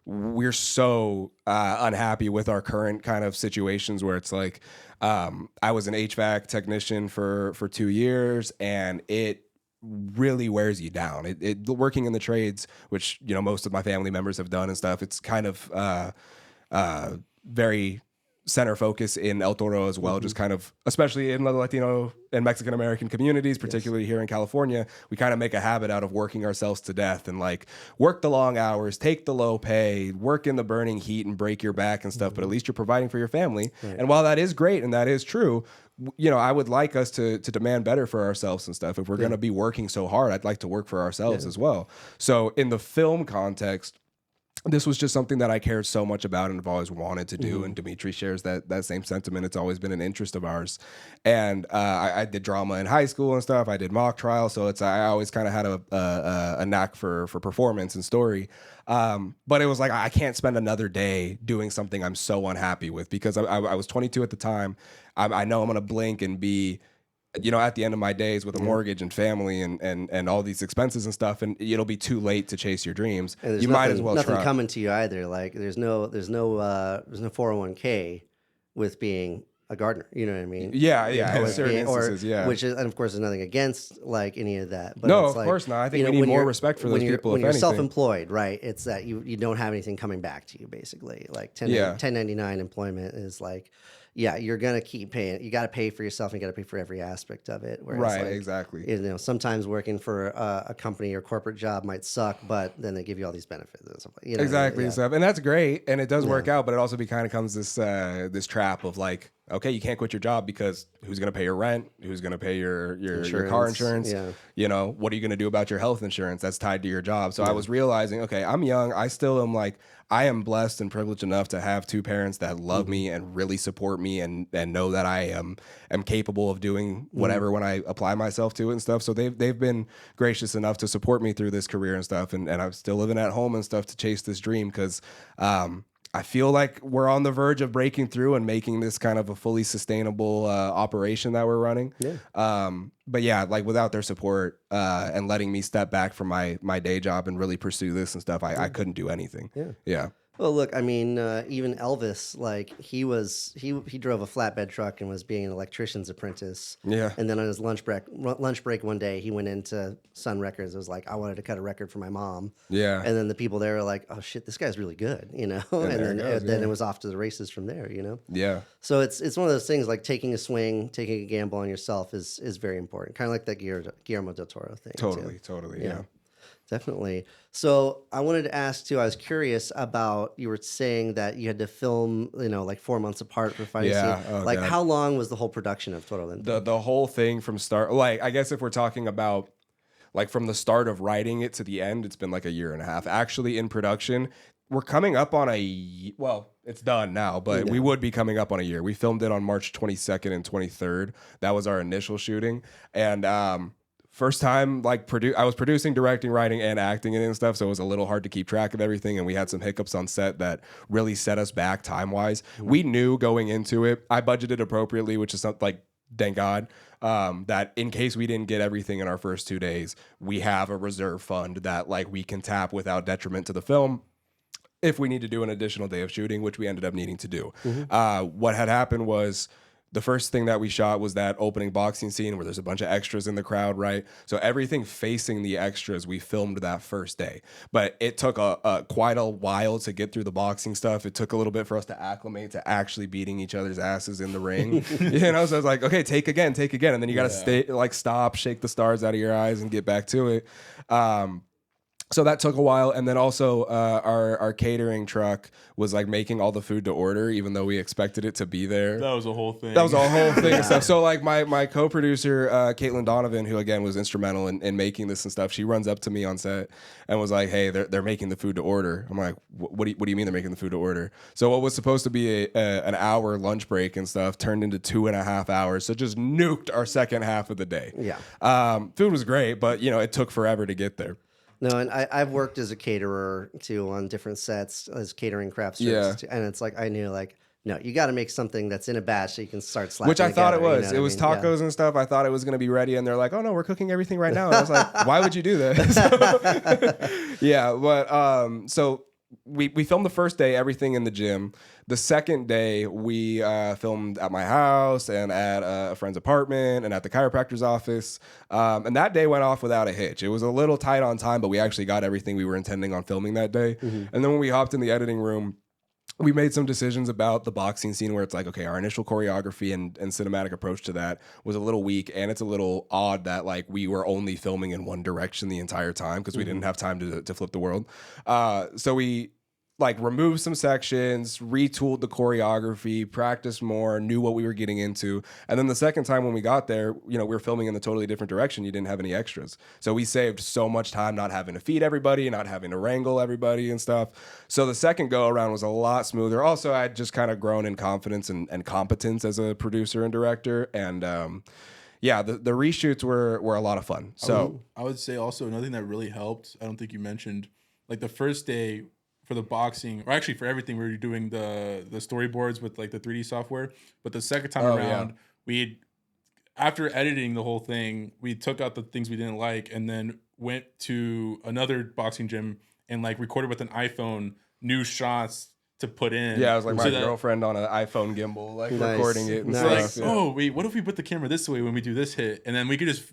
we're so unhappy with our current kind of situations, where it's like, I was an HVAC technician for 2 years, and it really wears you down. It working in the trades, which, you know, most of my family members have done and stuff. It's kind of very center focus in El Toro as well, just kind of, especially in the Latino and Mexican American communities, particularly here in California, we kind of make a habit out of working ourselves to death and like work the long hours, take the low pay, work in the burning heat and break your back and stuff, but at least you're providing for your family. And while that is great and that is true, you know, I would like us to demand better for ourselves and stuff. If we're going to be working so hard, I'd like to work for ourselves as well. So in the film context, this was just something that I cared so much about and have always wanted to do. And Demitri shares that same sentiment. It's always been an interest of ours. And I did drama in high school and stuff. I did mock trial. So I always kind of had a knack for performance and story. But it was like, I can't spend another day doing something I'm so unhappy with, because I was 22 at the time. I know I'm going to blink and be, you know, at the end of my days with a mortgage and family and all these expenses and stuff, and it'll be too late to chase your dreams. You might as well nothing try. coming to you either. Like there's no 401k with being a gardener. You know what I mean? Yeah. In certain instances, which is, and of course, there's nothing against like any of that. But no, it's of course not. I think we need more respect for those people. When if you're anything. self-employed, right? It's that you don't have anything coming back to you, basically. Like 1099 employment is like, yeah, you're gonna keep paying. You got to pay for yourself, and you got to pay for every aspect of it. Whereas, Right, like, exactly. You know, sometimes working for a company or corporate job might suck, but then they give you all these benefits and stuff. You know, Exactly, and stuff, and that's great, and it does work out. But it also kind of comes this trap of like, okay, you can't quit your job because who's going to pay your rent? Who's going to pay your car insurance? Yeah. You know, what are you going to do about your health insurance? That's tied to your job. So I was realizing, okay, I'm young. I still am like, I am blessed and privileged enough to have two parents that love me and really support me and know that I am capable of doing whatever when I apply myself to it and stuff. So they've been gracious enough to support me through this career and stuff. And I'm still living at home and stuff to chase this dream, because I feel like we're on the verge of breaking through and making this kind of a fully sustainable operation that we're running. Yeah. But yeah, like without their support and letting me step back from my day job and really pursue this and stuff, I couldn't do anything. Yeah. Well, look, I mean, even Elvis, like he drove a flatbed truck and was being an electrician's apprentice. Yeah. And then on his lunch break one day, he went into Sun Records. It was like, I wanted to cut a record for my mom. Yeah. And then the people there were like, oh shit, this guy's really good, you know. And then it was off to the races from there, you know. Yeah. So it's one of those things, like taking a swing, taking a gamble on yourself is very important. Kind of like that Guillermo del Toro thing. Totally. Yeah. Definitely. So I wanted to ask too, I was curious about, you were saying that you had to film, you know, like 4 months apart for fighting scene. Like how long was the whole production of Toro Lento? The whole thing from start, like I guess if we're talking about like from the start of writing it to the end, it's been like a year and a half. Actually in production, we're coming up on it's done now, but we would be coming up on a year. We filmed it on March 22nd and 23rd. That was our initial shooting. And first time, like I was producing, directing, writing, and acting and stuff, so it was a little hard to keep track of everything, and we had some hiccups on set that really set us back time-wise. We knew going into it, I budgeted appropriately, which is something like, thank God, that in case we didn't get everything in our first 2 days, we have a reserve fund that like we can tap without detriment to the film if we need to do an additional day of shooting, which we ended up needing to do. What had happened was, the first thing that we shot was that opening boxing scene where there's a bunch of extras in the crowd, right? So everything facing the extras, we filmed that first day. But it took quite a while to get through the boxing stuff. It took a little bit for us to acclimate to actually beating each other's asses in the ring. You know, so I was like, okay, take again. And then you got to stop, shake the stars out of your eyes and get back to it. So that took a while, and then also our catering truck was like making all the food to order, even though we expected it to be there. That was a whole thing. And stuff. So like my co-producer Caitlin Donovan, who again was instrumental in making this and stuff, she runs up to me on set and was like, "Hey, they're making the food to order." I'm like, "What do you mean they're making the food to order?" So what was supposed to be an hour lunch break and stuff turned into 2.5 hours. So just nuked our second half of the day. Yeah. Food was great, but you know it took forever to get there. No, and I've worked as a caterer too on different sets as catering craft services too, and it's like I knew like, no, you got to make something that's in a batch so you can start slapping. Which I thought it was. You know it was tacos and stuff. I thought it was going to be ready, and they're like, "Oh no, we're cooking everything right now." And I was like, "Why would you do that?" Yeah, but so we filmed the first day, everything in the gym. The second day, we filmed at my house and at a friend's apartment and at the chiropractor's office. And that day went off without a hitch. It was a little tight on time, but we actually got everything we were intending on filming that day. And then when we hopped in the editing room, we made some decisions about the boxing scene where it's like, okay, our initial choreography and cinematic approach to that was a little weak, and it's a little odd that like we were only filming in one direction the entire time because we didn't have time to flip the world. So we like removed some sections, retooled the choreography, practiced more, knew what we were getting into. And then the second time when we got there, we were filming in a totally different direction. You didn't have any extras. So we saved so much time not having to feed everybody, not having to wrangle everybody and stuff. So the second go around was a lot smoother. Also, I'd just kind of grown in confidence and competence as a producer and director. And yeah, the reshoots were a lot of fun. So I would say also another thing that really helped, I don't think you mentioned, like the first day, for the boxing, or actually for everything, we were doing the storyboards with like the 3D software. But the second time around, after editing the whole thing, we took out the things we didn't like and then went to another boxing gym and like recorded with an iPhone new shots to put in. Yeah, I was like my girlfriend on an iPhone gimbal, like recording it and stuff. Like, oh wait, what if we put the camera this way when we do this hit, and then we could just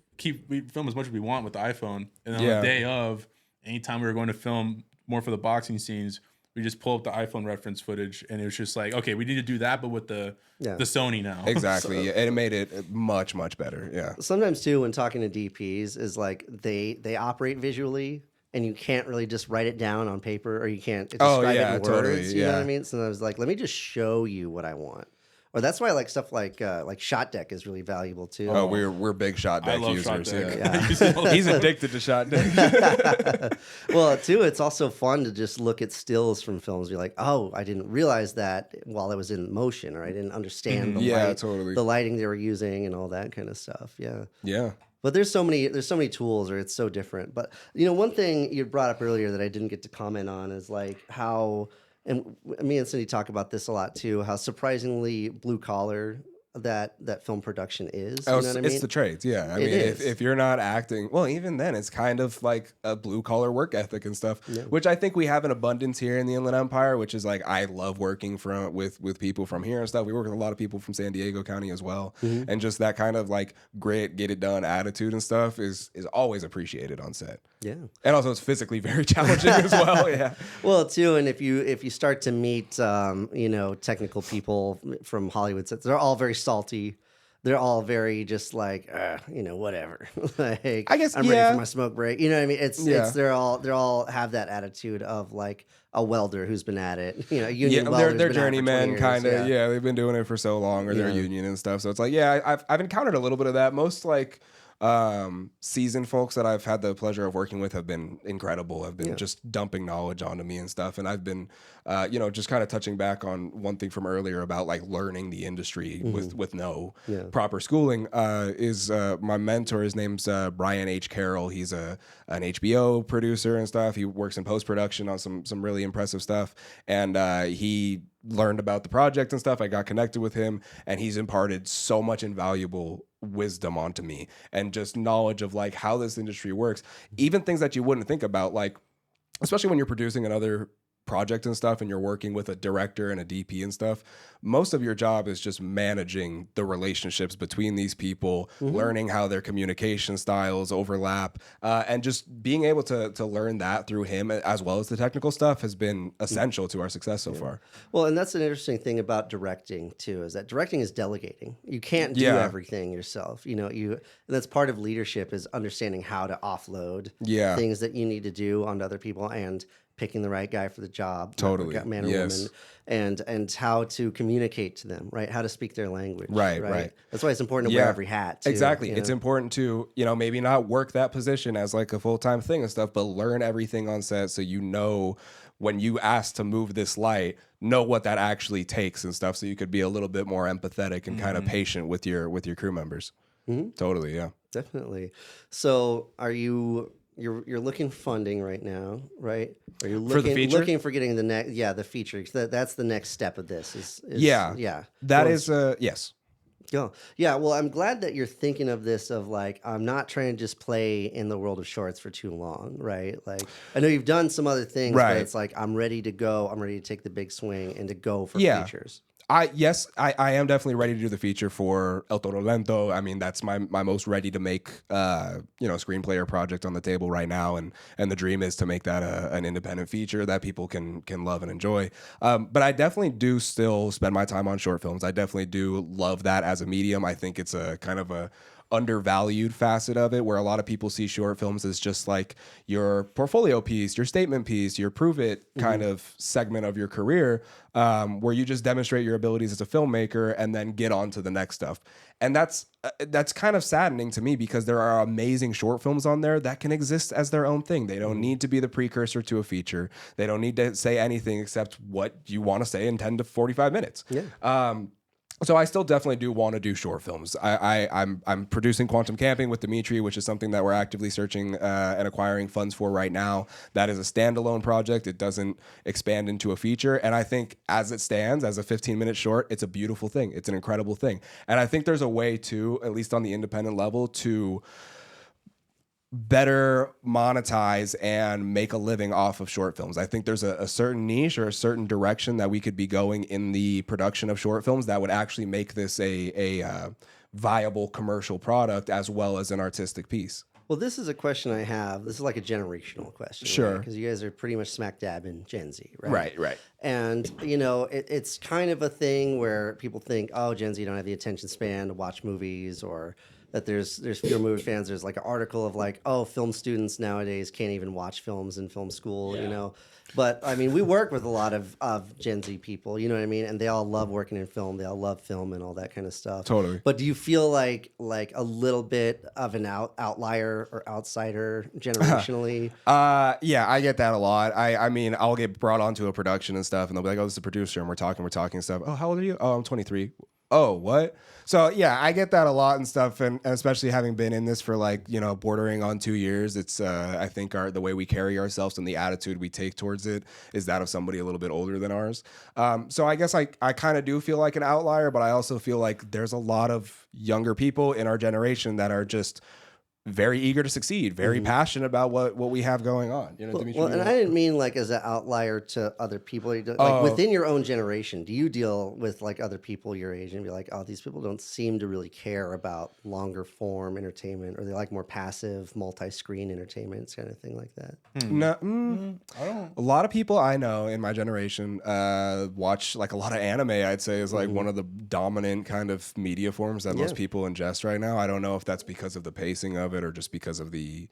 we film as much as we want with the iPhone, and then on the day of, anytime we were going to film more for the boxing scenes, we just pull up the iPhone reference footage, and it was just like, okay, we need to do that, but with the Sony now. Exactly. And it made it much, much better. Yeah. Sometimes too, when talking to DPs, is like they operate visually, and you can't really just write it down on paper, or you can't describe it in words. Totally, you know what I mean? So I was like, let me just show you what I want. Or that's why like stuff like Shot Deck is really valuable too. Oh, we're big Shot Deck users. Shot Deck. Yeah. He's addicted to Shot Deck. Well, too, it's also fun to just look at stills from films. Be like, oh, I didn't realize that while I was in motion, or I didn't understand the lighting they were using and all that kind of stuff. Yeah. Yeah. But there's so many tools, or it's so different. But one thing you brought up earlier that I didn't get to comment on is like how. And me and Cindy talk about this a lot too, how surprisingly blue collar that film production is. Oh, it's the trades. Yeah. I mean, if you're not acting, well, even then it's kind of like a blue collar work ethic and stuff, which I think we have in abundance here in the Inland Empire, which is like, I love working with people from here and stuff. We work with a lot of people from San Diego County as well. And just that kind of like grit, get it done attitude and stuff is always appreciated on set. Yeah. And also it's physically very challenging as well. Yeah. Well, too, and if you start to meet technical people from Hollywood sets, they're all very salty. They're all very just like whatever. Like, I guess I'm ready for my smoke break. You know what I mean? It's they're all have that attitude of like a welder who's been at it. Union welder. They're journeymen kind of. Yeah, they've been doing it for so long, or they're union and stuff. So it's like, I've encountered a little bit of that. Most like seasoned folks that I've had the pleasure of working with have been incredible, have been just dumping knowledge onto me and stuff. And I've been, just kind of touching back on one thing from earlier about like learning the industry with no proper schooling, is my mentor. His name's Brian H. Carroll. He's an HBO producer and stuff. He works in post-production on some really impressive stuff. And he learned about the project and stuff. I got connected with him, and he's imparted so much invaluable wisdom onto me and just knowledge of like how this industry works, even things that you wouldn't think about, like especially when you're producing another project and stuff and you're working with a director and a DP and stuff. Most of your job is just managing the relationships between these people, learning how their communication styles overlap, and just being able to learn that through him as well as the technical stuff has been essential to our success so far. Well, and that's an interesting thing about directing too, is that directing is delegating. You can't do everything yourself. And that's part of leadership, is understanding how to offload things that you need to do onto other people, and picking the right guy for the job, totally, man or woman, and how to communicate to them, right? How to speak their language, right? That's why it's important to wear every hat, too, exactly. It's important to, maybe not work that position as like a full-time thing and stuff, but learn everything on set so when you ask to move this light, know what that actually takes and stuff, so you could be a little bit more empathetic and kind of patient with your crew members. Totally, yeah. Definitely. So You're looking funding right now, right? Are you looking for getting the next the feature? That's the next step of this. Yes. Yes. Yeah. Well, I'm glad that you're thinking of this of like, I'm not trying to just play in the world of shorts for too long, right? Like, I know you've done some other things, but it's like, I'm ready to go. I'm ready to take the big swing and to go for features. I am definitely ready to do the feature for El Toro Lento. I mean, that's my most ready to make screenplay or project on the table right now, and the dream is to make that an independent feature that people can love and enjoy. But I definitely do still spend my time on short films. I definitely do love that as a medium. I think it's a kind of a undervalued facet of it, where a lot of people see short films as just like your portfolio piece, your statement piece, your prove it kind of segment of your career, where you just demonstrate your abilities as a filmmaker and then get on to the next stuff. And that's kind of saddening to me, because there are amazing short films on there that can exist as their own thing. They don't need to be the precursor to a feature. They don't need to say anything except what you want to say in 10 to 45 minutes. So I still definitely do want to do short films. I'm producing Quantum Camping with Demitri, which is something that we're actively searching and acquiring funds for right now. That is a standalone project. It doesn't expand into a feature. And I think as it stands, as a 15-minute short, it's a beautiful thing. It's an incredible thing. And I think there's a way to, at least on the independent level, to better monetize and make a living off of short films. I think there's a certain niche or a certain direction that we could be going in the production of short films that would actually make this a viable commercial product as well as an artistic piece. Well, this is a question I have. This is like a generational question. Sure. Because you guys are pretty much smack dab in Gen Z, right? Right. And, it's kind of a thing where people think, oh, Gen Z don't have the attention span to watch movies, or that there's fewer movie fans. There's like an article of like, oh, film students nowadays can't even watch films in film school, But I mean, we work with a lot of Gen Z people, you know what I mean? And they all love working in film. They all love film and all that kind of stuff. Totally. But do you feel like a little bit of an outlier or outsider generationally? Yeah, I get that a lot. I mean, I'll get brought onto a production and stuff, and they'll be like, oh, this is a producer, and we're talking stuff. Oh, how old are you? Oh, I'm 23. Oh, what? So yeah, I get that a lot and stuff, and especially having been in this for bordering on 2 years, it's I think the way we carry ourselves and the attitude we take towards it is that of somebody a little bit older than ours. So I guess I kind of do feel like an outlier, but I also feel like there's a lot of younger people in our generation that are just very eager to succeed, very passionate about what we have going on. Demitri, well, and I didn't mean like as an outlier to other people. Like within your own generation, do you deal with like other people your age and be like, oh, these people don't seem to really care about longer form entertainment, or they like more passive, multi-screen entertainment, kind of thing like that? No, I don't. A lot of people I know in my generation watch like a lot of anime. I'd say is like one of the dominant kind of media forms that most people ingest right now. I don't know if that's because of the pacing of it or just because of the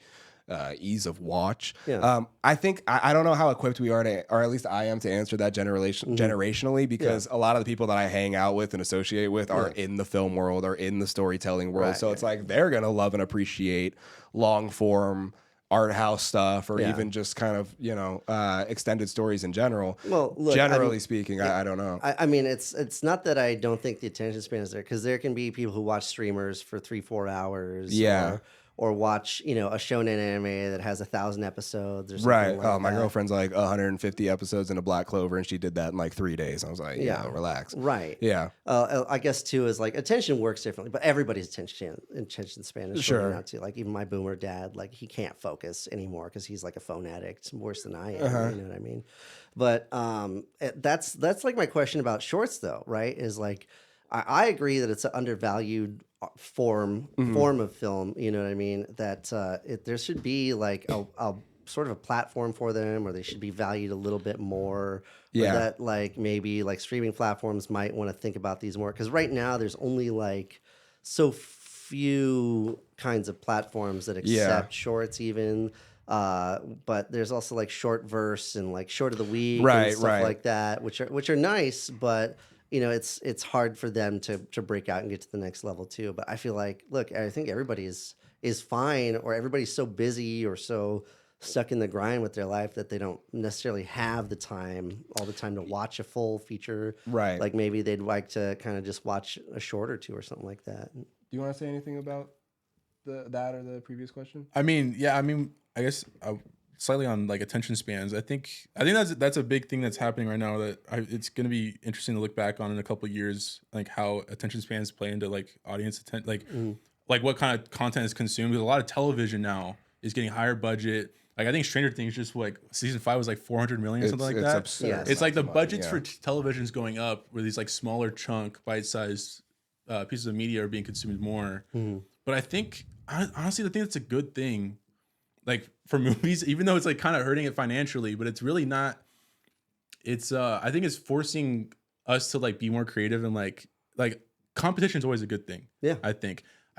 ease of watch. I think I don't know how equipped we are to, or at least I am, to answer that generationally, because a lot of the people that I hang out with and associate with are in the film world or in the storytelling world. So it's like they're gonna love and appreciate long form art house stuff, or even just kind of extended stories in general. Well, look, generally speaking, I don't know. I mean, it's not that I don't think the attention span is there, because there can be people who watch streamers for 3-4 hours. Or watch, a shonen anime that has 1,000 episodes or something like that. My girlfriend's like 150 episodes in a Black Clover, and she did that in like 3 days. I was like, relax. Right. Yeah. I guess too is like attention works differently, but everybody's attention span is shorter now too. Like even my boomer dad, like he can't focus anymore because he's like a phone addict, worse than I am. You know what I mean? But that's like my question about shorts though, right? Is like I agree that it's an undervalued form of film, you know what I mean, that there should be like a sort of a platform for them, or they should be valued a little bit more, or that like maybe like streaming platforms might want to think about these more, because right now there's only like so few kinds of platforms that accept shorts even, but there's also like short verse and like short of the week and stuff like that, which are nice, but it's hard for them to break out and get to the next level too. But I feel like, look, I think everybody is fine, or everybody's so busy or so stuck in the grind with their life that they don't necessarily have all the time to watch a full feature. Right. Like maybe they'd like to kind of just watch a short or two or something like that. Do you want to say anything about that or the previous question? I mean, I guess slightly on like attention spans. I think that's a big thing that's happening right now that it's going to be interesting to look back on in a couple of years, like how attention spans play into like audience like what kind of content is consumed. Because a lot of television now is getting higher budget. Like I think Stranger Things just like season 5 was like 400 million or something like that. Absurd. Yeah. It's like the budgets for television's going up, where these like smaller chunk bite-sized pieces of media are being consumed more. But I think honestly, I think it's a good thing, like for movies, even though it's like kind of hurting it financially, but it's really not. It's I think it's forcing us to like be more creative and like competition is always a good thing. Yeah, I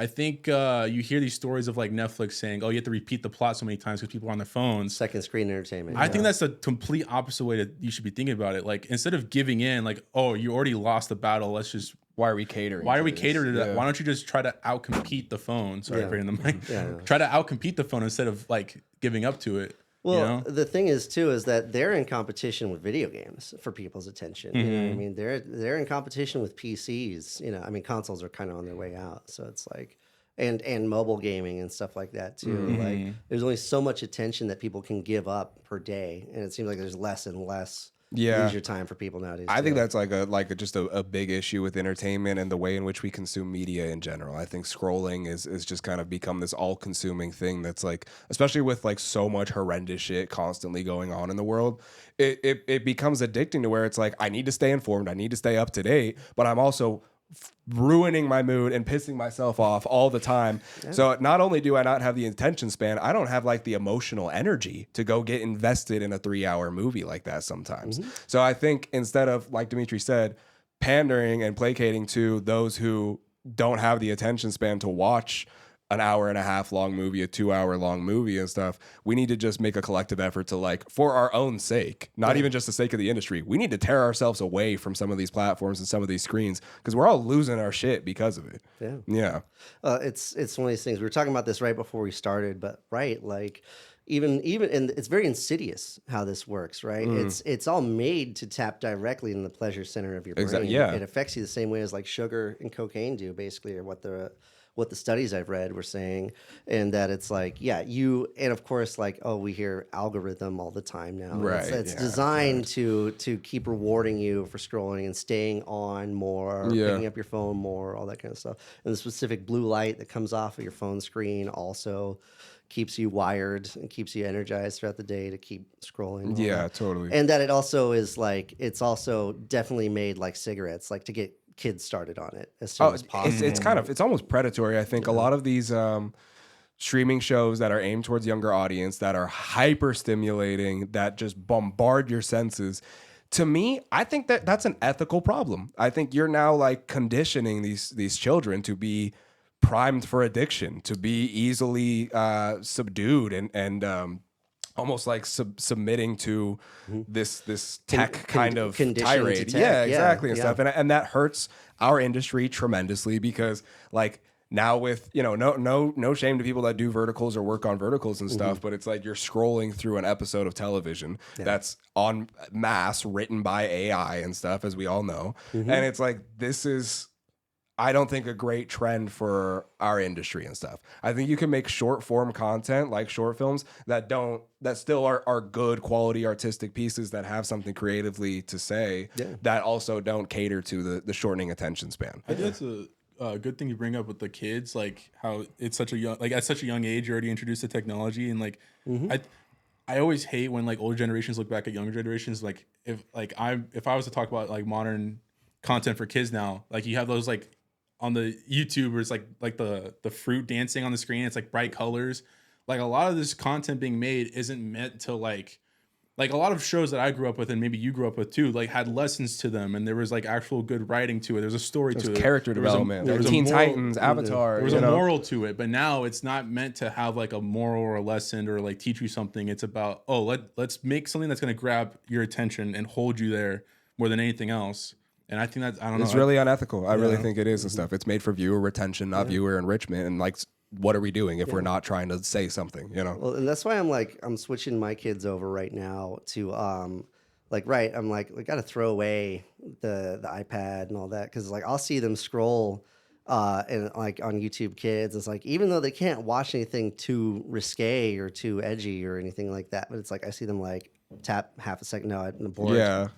think you hear these stories of like Netflix saying, "Oh, you have to repeat the plot so many times because people are on their phones." Second screen entertainment. I think that's the complete opposite way that you should be thinking about it. Like instead of giving in, like, "Oh, you already lost the battle. Let's just." Why are we catering? To that? Why don't you just try to outcompete the phone? Sorry, bringing the mic. Try to outcompete the phone instead of like giving up to it. Well, the thing is too is that they're in competition with video games for people's attention. You know what I mean? They're in competition with PCs. You know, I mean, consoles are kind of on their way out, so it's like, and mobile gaming and stuff like that too. Like, there's only so much attention that people can give up per day, and it seems like there's less and less. Leisure time for people nowadays. I think that's just a big issue with entertainment and the way in which we consume media in general. I think scrolling is just kind of become this all-consuming thing that's like, especially with like so much horrendous shit constantly going on in the world, it becomes addicting to where it's like, I need to stay informed, I need to stay up to date, but I'm also ruining my mood and pissing myself off all the time. So not only do I not have the attention span, I don't have like the emotional energy to go get invested in a 3-hour movie like that sometimes. So I think instead of, like Demitri said, pandering and placating to those who don't have the attention span to watch an 1.5 hour long movie, a 2 hour long movie and stuff, we need to just make a collective effort to, like, for our own sake, not even just the sake of the industry, we need to tear ourselves away from some of these platforms and some of these screens, because we're all losing our shit because of it. It's one of these things. We were talking about this right before we started, but like even and it's very insidious how this works, right? It's all made to tap directly in the pleasure center of your brain. Exactly. It affects you the same way as like sugar and cocaine do, basically, or what the studies I've read were saying. And that it's like, and of course, like, we hear algorithm all the time now. Right. It's designed to keep rewarding you for scrolling and staying on more, picking up your phone more, all that kind of stuff. And the specific blue light that comes off of your phone screen also keeps you wired and keeps you energized throughout the day to keep scrolling. Totally. And that it also is like, it's also definitely made like cigarettes, like to get kids started on it as soon as possible. It's almost predatory. I think a lot of these streaming shows that are aimed towards younger audience, that are hyper stimulating, that just bombard your senses, to me, I think that's an ethical problem. I think you're now like conditioning these children to be primed for addiction, to be easily subdued and almost like submitting to this tech kind of tirade. Exactly. And stuff. And that hurts our industry tremendously, because like now with, no shame to people that do verticals or work on verticals and stuff, but it's like you're scrolling through an episode of television that's en masse written by AI and stuff, as we all know. And it's like, this is, I don't think, a great trend for our industry and stuff. I think you can make short form content like short films that still are good quality artistic pieces that have something creatively to say, that also don't cater to the shortening attention span. I think that's a good thing you bring up with the kids, like how it's such a young, like at such a young age, you're already introduced to technology. And like, I always hate when like older generations look back at younger generations. Like if I was to talk about like modern content for kids now, like you have those like, on the YouTube where it's like the fruit dancing on the screen, it's like bright colors. Like a lot of this content being made isn't meant to like a lot of shows that I grew up with, and maybe you grew up with too, like had lessons to them, and there was like actual good writing to it. There's a story to it. Character development. There was Teen Titans, Avatar. There was a moral to it, but now it's not meant to have like a moral or a lesson or like teach you something. It's about, let's make something that's going to grab your attention and hold you there more than anything else. And I think that's, I don't know. It's really unethical. I really think it is and stuff. It's made for viewer retention, not viewer enrichment. And like, what are we doing if we're not trying to say something, Well, and that's why I'm switching my kids over right now to, I'm like, we got to throw away the iPad and all that. Cause like, I'll see them scroll and like on YouTube Kids, it's like, even though they can't watch anything too risque or too edgy or anything like that, but it's like I see them like tap half a second, no,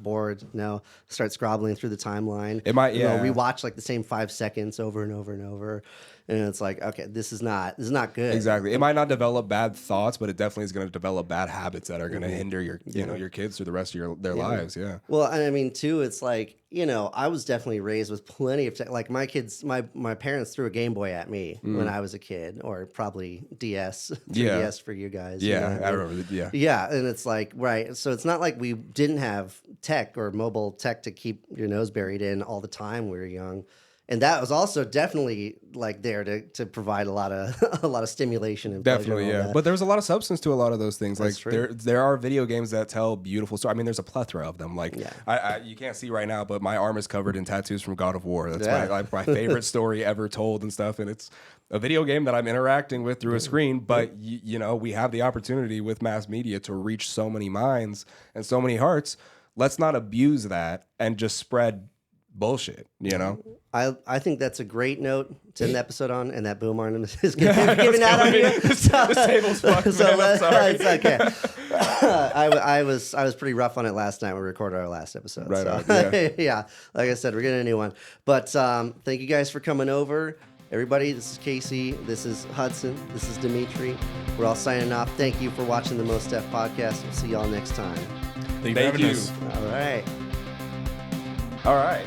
bored, no, start scrobbling through the timeline. It might, rewatch like the same 5 seconds over and over and over, and it's like, okay, this is not good. Exactly. It might not develop bad thoughts, but it definitely is going to develop bad habits that are going to hinder your, you know, your kids through the rest of their lives. Yeah. Well, and I mean too, it's like, you know, I was definitely raised with plenty of like my kids, my parents threw a Game Boy at me when I was a kid, or probably DS, 3DS for you guys. Yeah, you know I remember. Yeah. Yeah, and it's like, right. So it's not like we didn't have tech or mobile tech to keep your nose buried in all the time when we were young. And that was also definitely like there to provide a lot of stimulation and definitely, pleasure. Yeah. But there's a lot of substance to a lot of those things. That's like there are video games that tell beautiful stories. I mean, there's a plethora of them. Like you can't see right now, but my arm is covered in tattoos from God of War. That's my favorite story ever told and stuff. And it's a video game that I'm interacting with through a screen. But you know, we have the opportunity with mass media to reach so many minds and so many hearts. Let's not abuse that and just spread bullshit, you know? I think that's a great note to end the episode on, and that boom arm is giving out on you. This table's fucked, man. I'm sorry. It's okay. I was pretty rough on it last night when we recorded our last episode. Right so. on, Yeah. Like I said, we're getting a new one. But thank you guys for coming over. Everybody, this is Casey. This is Hudson. This is Demitri. We're all signing off. Thank you for watching the Most DEFF Podcast. We'll see y'all next time. Thank you. All right. All right.